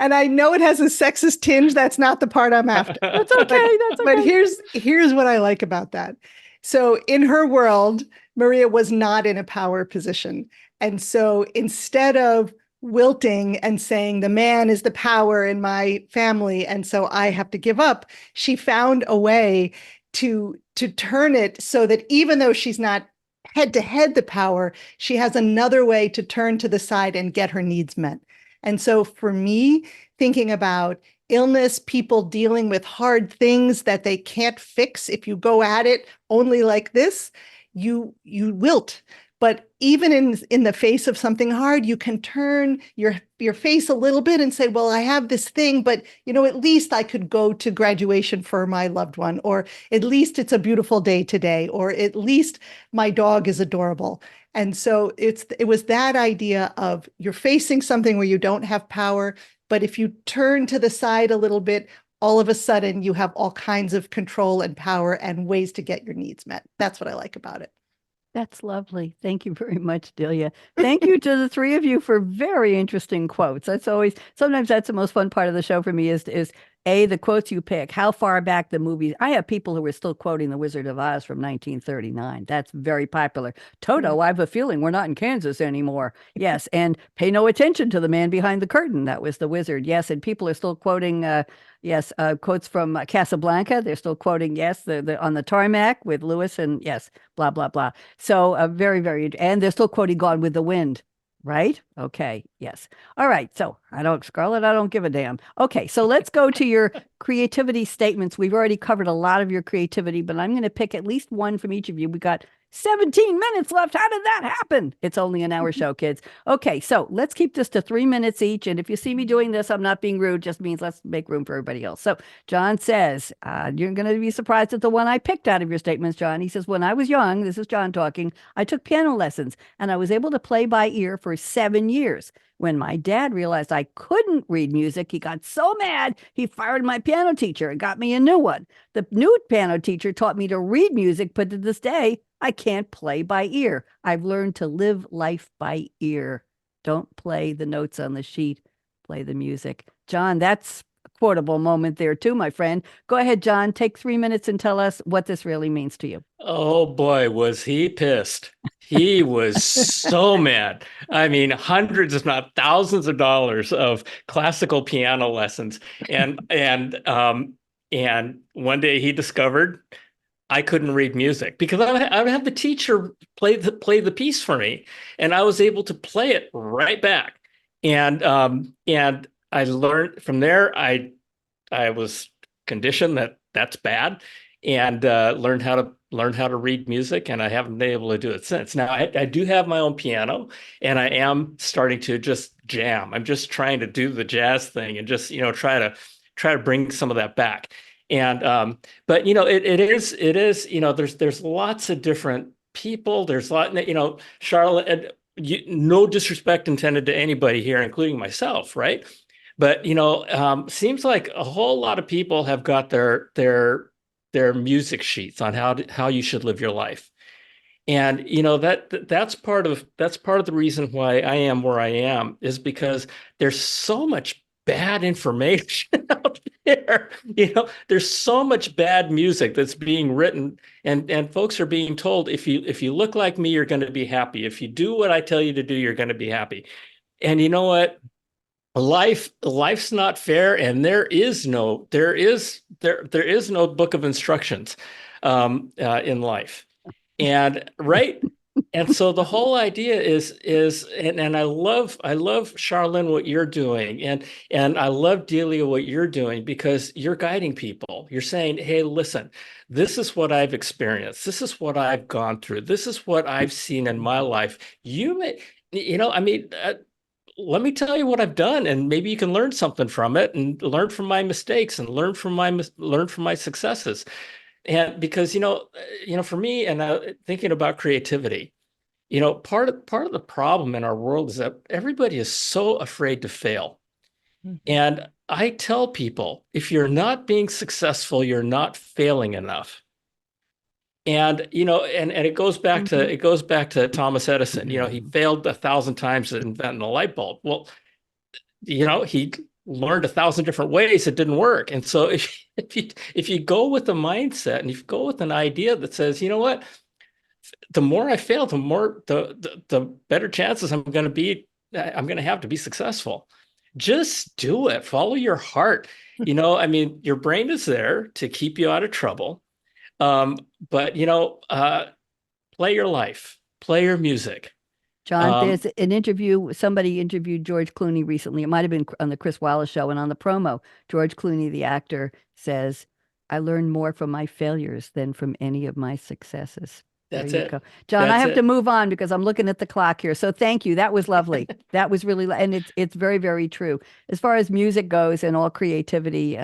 And I know it has a sexist tinge. That's not the part I'm after. That's okay. But here's what I like about that. So in her world, Maria was not in a power position. And so instead of wilting and saying the man is the power in my family and so I have to give up, she found a way to turn it so that even though she's not head to head the power, she has another way to turn to the side and get her needs met. And so for me, thinking about illness, people dealing with hard things that they can't fix if you go at it only like this, you wilt. But even in the face of something hard, you can turn your face a little bit and say, well, I have this thing, but at least I could go to graduation for my loved one, or at least it's a beautiful day today, or at least my dog is adorable. And so it was that idea of you're facing something where you don't have power, but if you turn to the side a little bit, all of a sudden you have all kinds of control and power and ways to get your needs met. That's what I like about it. That's lovely. Thank you very much, Delia. Thank you to the three of you for very interesting quotes. Sometimes that's the most fun part of the show for me is the quotes you pick, how far back the movies. I have people who are still quoting The Wizard of Oz from 1939. That's very popular. Toto, I have a feeling we're not in Kansas anymore. Yes. And pay no attention to the man behind the curtain. That was the wizard. Yes. And people are still quoting, quotes from Casablanca. They're still quoting, the on the tarmac with Lewis and blah, blah, blah. So very, very, and they're still quoting Gone with the Wind. Right? Okay. Yes. All right. So Scarlett, I don't give a damn. Okay. So let's go to your creativity statements. We've already covered a lot of your creativity, but I'm going to pick at least one from each of you. We got 17 minutes left. How did that happen? It's only an hour show, kids. Okay. So let's keep this to 3 minutes each. And if you see me doing this, I'm not being rude. Just means let's make room for everybody else. So John says, you're going to be surprised at the one I picked out of your statements, John. He says, when I was young, this is John talking, I took piano lessons and I was able to play by ear for 7 years. When my dad realized I couldn't read music, he got so mad, he fired my piano teacher and got me a new one. The new piano teacher taught me to read music, but to this day, I can't play by ear. I've learned to live life by ear. Don't play the notes on the sheet, play the music. John, that's a quotable moment there too, my friend. Go ahead, John, take 3 minutes and tell us what this really means to you. Oh boy, was he pissed. He was so mad. I mean, hundreds, if not thousands of dollars of classical piano lessons. And one day he discovered I couldn't read music because I would have the teacher play the piece for me, and I was able to play it right back. And I learned from there. I was conditioned that that's bad, and learned how to read music, and I haven't been able to do it since. Now I do have my own piano, and I am starting to just jam. I'm just trying to do the jazz thing and just try to bring some of that back. And but it is there's lots of different people. There's a lot, Charlotte. No disrespect intended to anybody here, including myself, right? But seems like a whole lot of people have got their music sheets on how you should live your life. And that's part of the reason why I am where I am, is because there's so much bad information out there. There's so much bad music that's being written, and folks are being told, if you look like me, you're going to be happy. If you do what I tell you to do, you're going to be happy. And you know what? Life's not fair, and there is no book of instructions in life. And right. And so the whole idea is and I love Charlynne, what you're doing, and I love Delia, what you're doing, because you're guiding people. You're saying, hey, listen, this is what I've experienced. This is what I've gone through. This is what I've seen in my life. Let me tell you what I've done, and maybe you can learn something from it, and learn from my mistakes, and learn from my successes. And because for me, and thinking about creativity, part of the problem in our world is that everybody is so afraid to fail. Mm-hmm. And I tell people, if you're not being successful, you're not failing enough. And and it goes back to Thomas Edison. He failed 1,000 times at inventing the light bulb. Well, he learned 1,000 different ways it didn't work. And so if you go with the mindset, and if you go with an idea that says, you know what, the more I fail, the better chances I'm going to have to be successful. Just do it. Follow your heart. Your brain is there to keep you out of trouble. But play your life, play your music. John, there's an interview. Somebody interviewed George Clooney recently. It might have been on the Chris Wallace show. And on the promo, George Clooney, the actor, says, I learned more from my failures than from any of my successes. That's it. Go. John, I have to move on because I'm looking at the clock here. So thank you. That was lovely. That was really, and it's very, very true. As far as music goes and all creativity,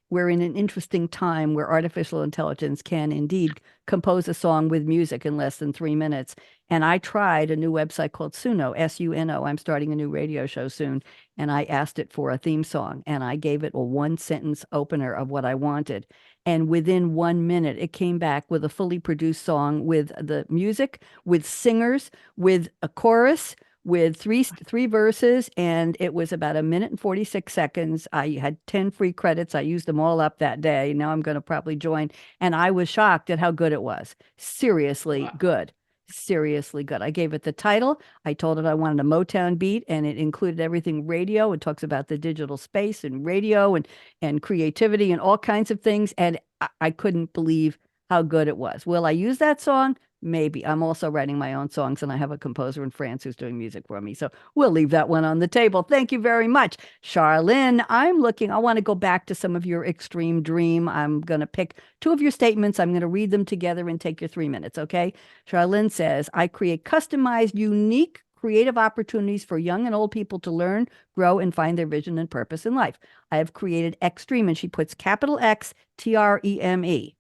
we're in an interesting time where artificial intelligence can indeed compose a song with music in less than 3 minutes. And I tried a new website called Suno, Suno. I'm starting a new radio show soon. And I asked it for a theme song, and I gave it a 1-sentence opener of what I wanted. And within 1 minute, it came back with a fully produced song with the music, with singers, with a chorus, with three verses, and it was about 1 minute and 46 seconds. I had 10 free credits. I used them all up that day. Now I'm going to probably join. And I was shocked at how good it was. Seriously good. Seriously good. I gave it the title. I told it I wanted a Motown beat, and it included everything radio. It talks about the digital space and radio and creativity and all kinds of things. And I couldn't believe how good it was. Will I use that song? Maybe. I'm also writing my own songs, and I have a composer in France who's doing music for me. So we'll leave that one on the table. Thank you very much. Charlynne, I want to go back to some of your extreme dream. I'm going to pick 2 of your statements. I'm going to read them together and take your 3 minutes, okay? Charlynne says, I create customized, unique, creative opportunities for young and old people to learn, grow, and find their vision and purpose in life. I have created Extreme, and she puts capital X, TREME.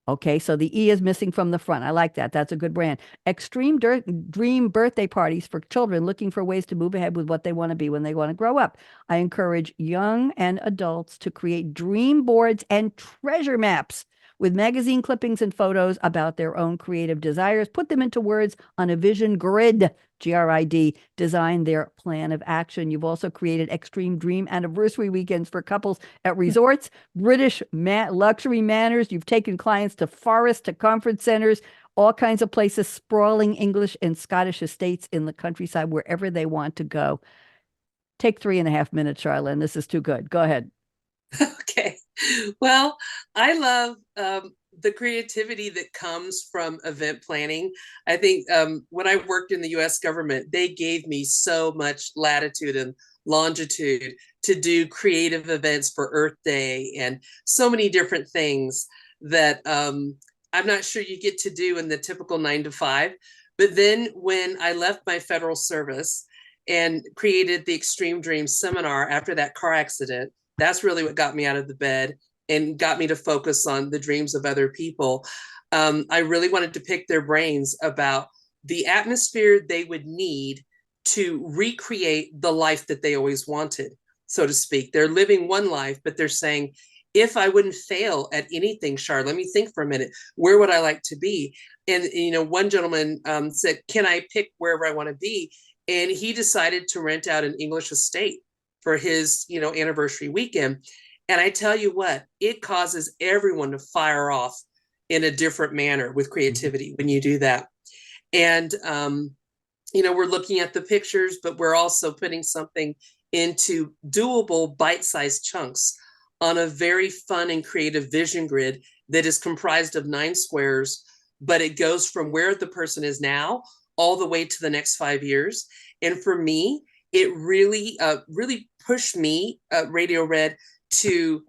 Okay, so the E is missing from the front. I like that. That's a good brand. Extreme dream birthday parties for children looking for ways to move ahead with what they want to be when they want to grow up. I encourage young and adults to create dream boards and treasure maps with magazine clippings and photos about their own creative desires, put them into words on a vision grid, GRID, design their plan of action. You've also created extreme dream anniversary weekends for couples at resorts, British luxury manors. You've taken clients to forests, to conference centers, all kinds of places, sprawling English and Scottish estates in the countryside, wherever they want to go. Take 3.5 minutes, Charlynne. This is too good. Go ahead. Okay. Well, I love the creativity that comes from event planning. I think when I worked in the US government, they gave me so much latitude and longitude to do creative events for Earth Day and so many different things that I'm not sure you get to do in the typical 9 to 5. But then when I left my federal service and created the Extreme Dreams seminar after that car accident, that's really what got me out of the bed and got me to focus on the dreams of other people. I really wanted to pick their brains about the atmosphere they would need to recreate the life that they always wanted, so to speak. They're living one life, but they're saying, if I wouldn't fail at anything, Char, let me think for a minute, where would I like to be? And, one gentleman said, can I pick wherever I want to be? And he decided to rent out an English estate for his, anniversary weekend. And I tell you what, it causes everyone to fire off in a different manner with creativity when you do that. And, we're looking at the pictures, but we're also putting something into doable bite-sized chunks on a very fun and creative vision grid that is comprised of 9 squares, but it goes from where the person is now all the way to the next 5 years. And for me, it really, really pushed me, RadioRed, to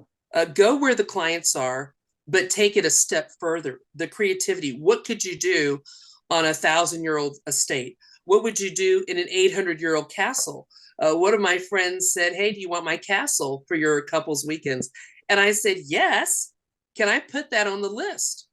go where the clients are, but take it a step further. The creativity. What could you do on a 1,000-year-old estate? What would you do in an 800-year-old castle? One of my friends said, hey, do you want my castle for your couple's weekends? And I said, yes. Can I put that on the list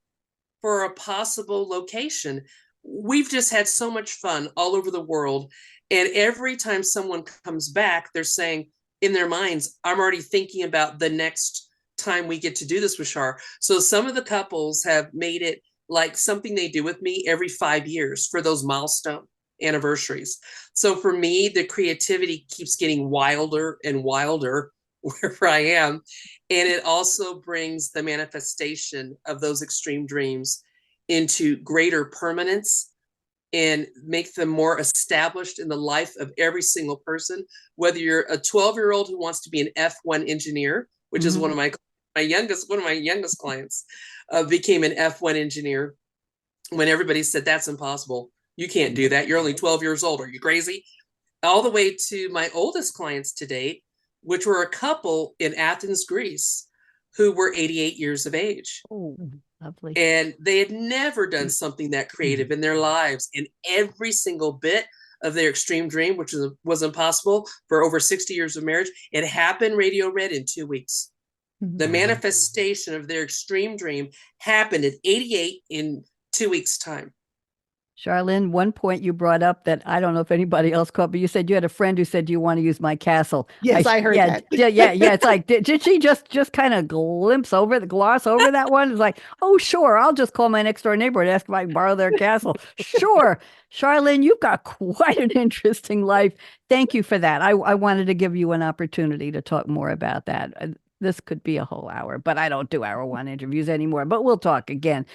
for a possible location? We've just had so much fun all over the world. And every time someone comes back, they're saying in their minds, I'm already thinking about the next time we get to do this with Char. So some of the couples have made it like something they do with me every 5 years for those milestone anniversaries. So for me, the creativity keeps getting wilder and wilder wherever I am. And it also brings the manifestation of those extreme dreams into greater permanence and make them more established in the life of every single person, whether you're a 12-year-old who wants to be an F1 engineer, which is one of my youngest clients, became an F1 engineer when everybody said, that's impossible. You can't do that. You're only 12 years old. Are you crazy? All the way to my oldest clients to date, which were a couple in Athens, Greece, who were 88 years of age. Oh, lovely. And they had never done something that creative in their lives. And every single bit of their extreme dream, which was impossible for over 60 years of marriage, it happened, RadioRed, in 2 weeks. The manifestation of their extreme dream happened at 88 in 2 weeks' time. Charlynne, one point you brought up that I don't know if anybody else caught, but you said you had a friend who said, do you want to use my castle? Yes, I heard that. Yeah. It's like, did she just kind of gloss over that one? It's like, oh, sure. I'll just call my next door neighbor and ask if I can borrow their castle. Sure. Charlynne, you've got quite an interesting life. Thank you for that. I wanted to give you an opportunity to talk more about that. This could be a whole hour, but I don't do hour 1 interviews anymore, but we'll talk again.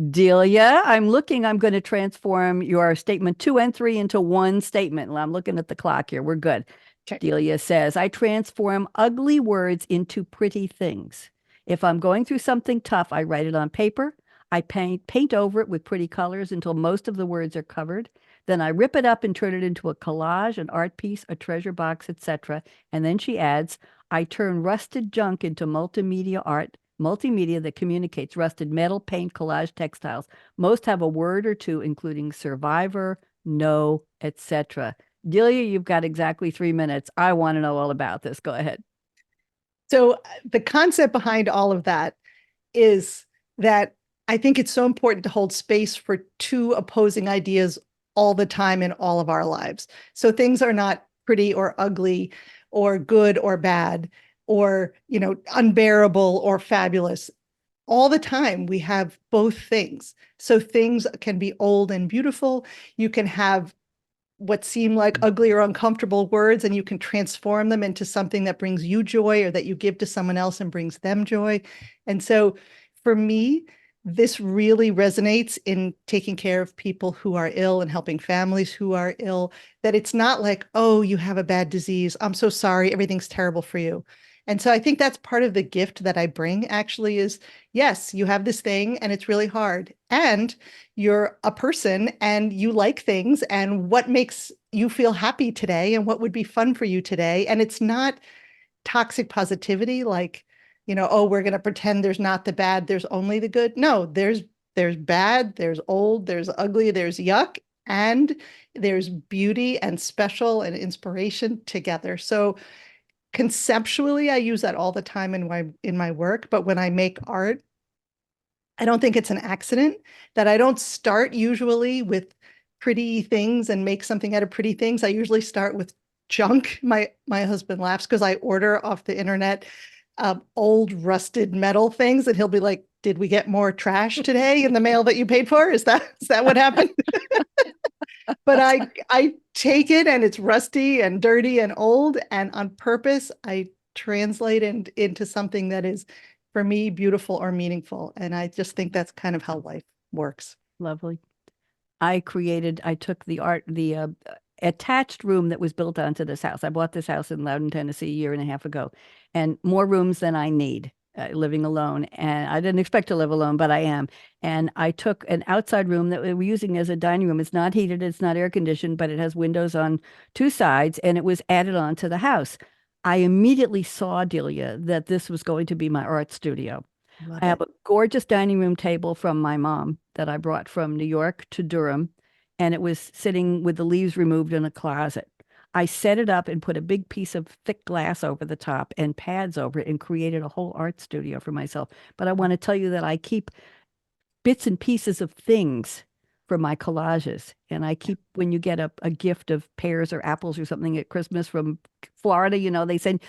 Delia, I'm going to transform your statement 2 and 3 into one statement. I'm looking at the clock here. We're good. Okay. Delia says, I transform ugly words into pretty things. If I'm going through something tough, I write it on paper. I paint over it with pretty colors until most of the words are covered. Then I rip it up and turn it into a collage, an art piece, a treasure box, etc. And then she adds, I turn rusted junk into multimedia art, multimedia that communicates, rusted metal, paint, collage, textiles. Most have a word or two, including survivor, no, etc. Delia, you've got exactly 3 minutes. I want to know all about this. Go ahead. So the concept behind all of that is that I think it's so important to hold space for 2 opposing ideas all the time in all of our lives. So things are not pretty or ugly or good or bad or, unbearable or fabulous. all the time we have both things. So things can be old and beautiful. You can have what seem like ugly or uncomfortable words, and you can transform them into something that brings you joy or that you give to someone else and brings them joy. And so for me, this really resonates in taking care of people who are ill and helping families who are ill, that it's not like, oh, you have a bad disease. I'm so sorry. Everything's terrible for you. And so I think that's part of the gift that I bring actually is, yes, you have this thing and it's really hard. And you're a person and you like things and what makes you feel happy today and what would be fun for you today. And it's not toxic positivity like, oh, we're going to pretend there's not the bad, there's only the good. No, there's bad, there's old, there's ugly, there's yuck, and there's beauty and special and inspiration together. So conceptually, I use that all the time in my work, but when I make art, I don't think it's an accident that I don't start usually with pretty things and make something out of pretty things. I usually start with junk. My husband laughs because I order off the internet old rusted metal things, and he'll be like, "Did we get more trash today in the mail that you paid for? Is that what happened?" But I take it and it's rusty and dirty and old, and on purpose, I translate it into something that is, for me, beautiful or meaningful. And I just think that's kind of how life works. Lovely. I took the attached room that was built onto this house. I bought this house in Loudon, Tennessee, a year and a half ago, and more rooms than I need. Living alone, and I didn't expect to live alone, but I am. And I took an outside room that we were using as a dining room. It's not heated, it's not air conditioned, but it has windows on two sides, and it was added on to the house. I immediately saw, Delia, that this was going to be my art studio. I have a gorgeous dining room table from my mom that I brought from New York to Durham, and it was sitting with the leaves removed in a closet. I set it up and put a big piece of thick glass over the top and pads over it and created a whole art studio for myself. But I want to tell you that I keep bits and pieces of things for my collages. And I keep, when you get a gift of pears or apples or something at Christmas from Florida, they send,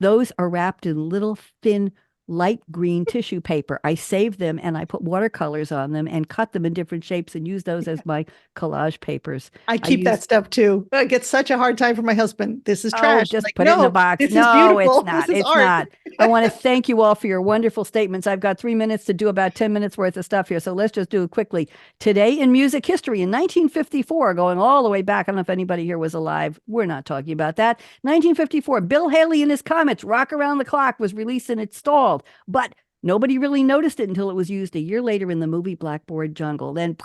those are wrapped in little thin light green tissue paper. I save them and I put watercolors on them and cut them in different shapes and use those as my collage papers. I keep that stuff too. I get such a hard time for my husband. This is trash. Just put it in a box. This is beautiful. It's not. This is it's art. not. I want to thank you all for your wonderful statements. I've got 3 minutes to do about 10 minutes worth of stuff here. So let's just do it quickly. Today in music history, in 1954, going all the way back, I don't know if anybody here was alive. We're not talking about that. 1954, Bill Haley and his Comets, Rock Around the Clock was released and it stalled. But nobody really noticed it until it was used a year later in the movie Blackboard Jungle. Then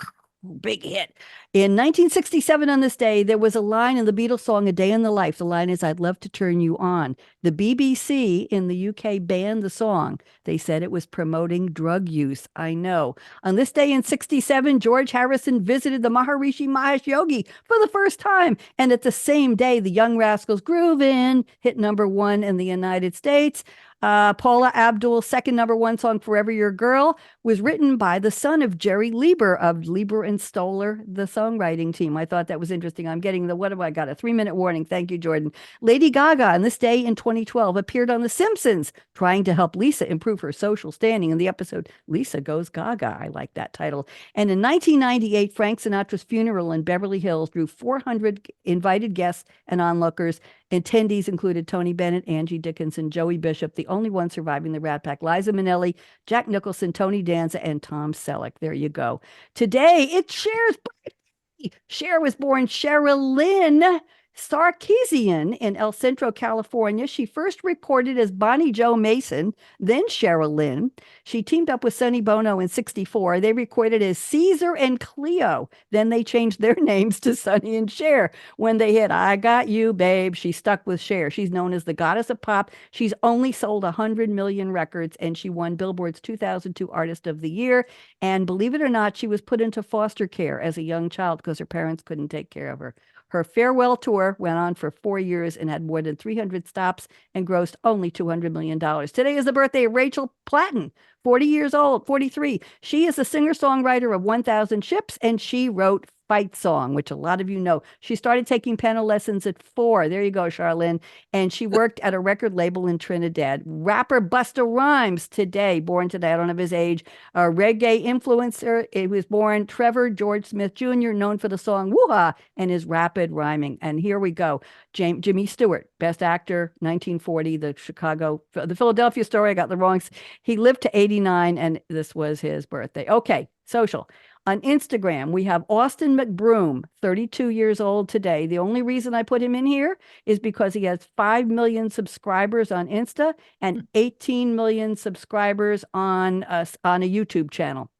big hit. In 1967 on this day, there was a line in the Beatles song, A Day in the Life. The line is, I'd love to turn you on. The BBC in the UK banned the song. They said it was promoting drug use. I know. On this day in 67, George Harrison visited the Maharishi Mahesh Yogi for the first time. And at the same day, the Young Rascals' Groovin' hit #1 in the United States. Paula Abdul's second #1 song, Forever Your Girl, was written by the son of Jerry Lieber of Lieber and Stoller, the songwriting team. I thought that was interesting. I'm getting what have I got? A 3-minute warning. Thank you, Jordan. Lady Gaga, on this day in 2012, appeared on The Simpsons, trying to help Lisa improve her social standing in the episode Lisa Goes Gaga. I like that title. And in 1998, Frank Sinatra's funeral in Beverly Hills drew 400 invited guests and onlookers. Attendees included Tony Bennett, Angie Dickinson, Joey Bishop, the only one surviving the Rat Pack, Liza Minnelli, Jack Nicholson, Tony Danza, and Tom Selleck. There you go. Today, it's Cher's birthday. Cher was born Charlynne Sarkeesian in El Centro, California. She first recorded as Bonnie Jo Mason, then Charlynne. She teamed up with Sonny Bono in 1964. They recorded as Caesar and Cleo. Then they changed their names to Sonny and Cher. When they hit I Got You, Babe, she stuck with Cher. She's known as the goddess of pop. She's only sold 100 million records, and she won Billboard's 2002 Artist of the Year. And believe it or not, she was put into foster care as a young child because her parents couldn't take care of her. Her farewell tour went on for 4 years and had more than 300 stops and grossed only $200 million. Today is the birthday of Rachel Platten, 40 years old, 43. She is the singer-songwriter of 1,000 Ships, and she wrote fight song, which a lot of you know. She started taking piano lessons at 4. There you go, Charlynne. And she worked at a record label in Trinidad. Rapper Busta Rhymes today, born today, I don't have his age, a reggae influencer. It was born Trevor George Smith Jr., known for the song Woo-Ha and his rapid rhyming. And here we go. Jimmy Stewart, Best Actor, 1940, the Philadelphia Story. I got the wrong. He lived to 89, and this was his birthday. Okay, social. On Instagram, we have Austin McBroom, 32 years old today. The only reason I put him in here is because he has 5 million subscribers on Insta and 18 million subscribers on a YouTube channel.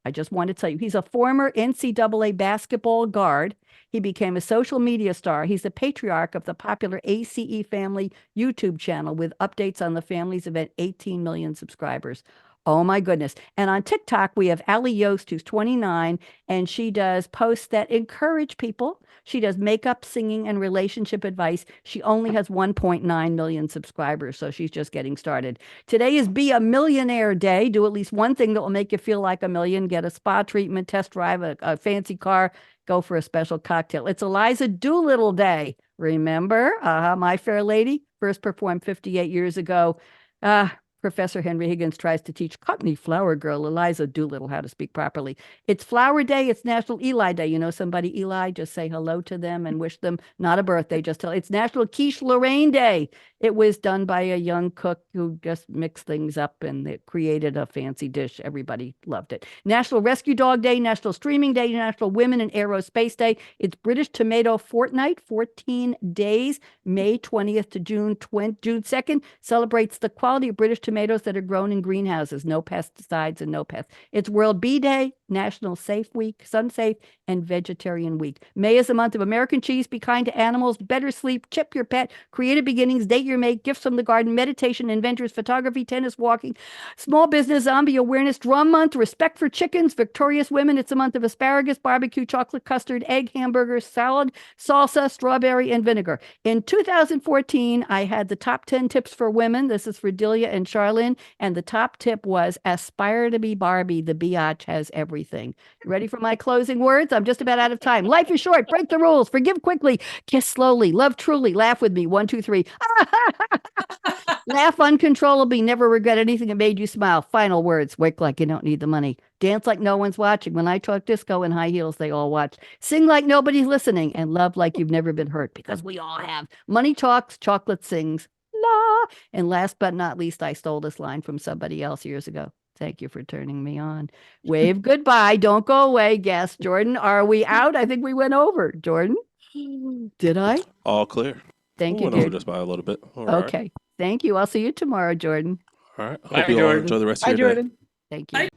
I just want to tell you, he's a former NCAA basketball guard. He became a social media star. He's the patriarch of the popular ACE Family YouTube channel with updates on the family's event, 18 million subscribers. Oh my goodness. And on TikTok, we have Ali Yost, who's 29, and she does posts that encourage people. She does makeup, singing, and relationship advice. She only has 1.9 million subscribers, so she's just getting started. Today is Be a Millionaire Day. Do at least one thing that will make you feel like a million. Get a spa treatment, test drive a fancy car, go for a special cocktail. It's Eliza Doolittle Day. Remember, My Fair Lady first performed 58 years ago. Professor Henry Higgins tries to teach Cockney flower girl Eliza Doolittle how to speak properly. It's Flower Day. It's National Eli Day. You know somebody, Eli, just say hello to them and wish them not a birthday. Just tell. It's National Quiche Lorraine Day. It was done by a young cook who just mixed things up and it created a fancy dish. Everybody loved it. National Rescue Dog Day, National Streaming Day, National Women in Aerospace Day. It's British Tomato Fortnight, 14 days, May 20th to June 2nd. Celebrates the quality of British tomatoes that are grown in greenhouses. No pesticides and no pests. It's World Bee Day, National Safe Week, Sun Safe, and Vegetarian Week. May is the month of American cheese. Be kind to animals. Better sleep. Chip your pet. Creative beginnings. Date your mate. Gifts from the garden. Meditation. Inventors. Photography. Tennis. Walking. Small business. Zombie awareness. Drum month. Respect for chickens. Victorious women. It's a month of asparagus, barbecue, chocolate custard, egg, hamburgers, salad, salsa, strawberry, and vinegar. In 2014, I had the top 10 tips for women. This is for Delia and Charlynne. And the top tip was aspire to be Barbie. The biatch has everything. You ready for my closing words? I'm just about out of time. Life is short. Break the rules. Forgive quickly. Kiss slowly. Love truly. Laugh with me. 1, 2, 3. Laugh uncontrollably. Never regret anything that made you smile. Final words. Wake like you don't need the money. Dance like no one's watching. When I talk disco in high heels, they all watch. Sing like nobody's listening. And love like you've never been hurt, because we all have. Money talks. Chocolate sings. La. And last but not least, I stole this line from somebody else years ago. Thank you for turning me on. Wave goodbye. Don't go away. Guess, Jordan, are we out? I think we went over. Jordan, did I? All clear. Thank you, Went over Jordan. just by a little bit. All Okay. right. Thank you. I'll see you tomorrow, Jordan. All right. Bye, Hope you all Jordan. enjoy the rest of Hi, your day. Jordan. Thank you.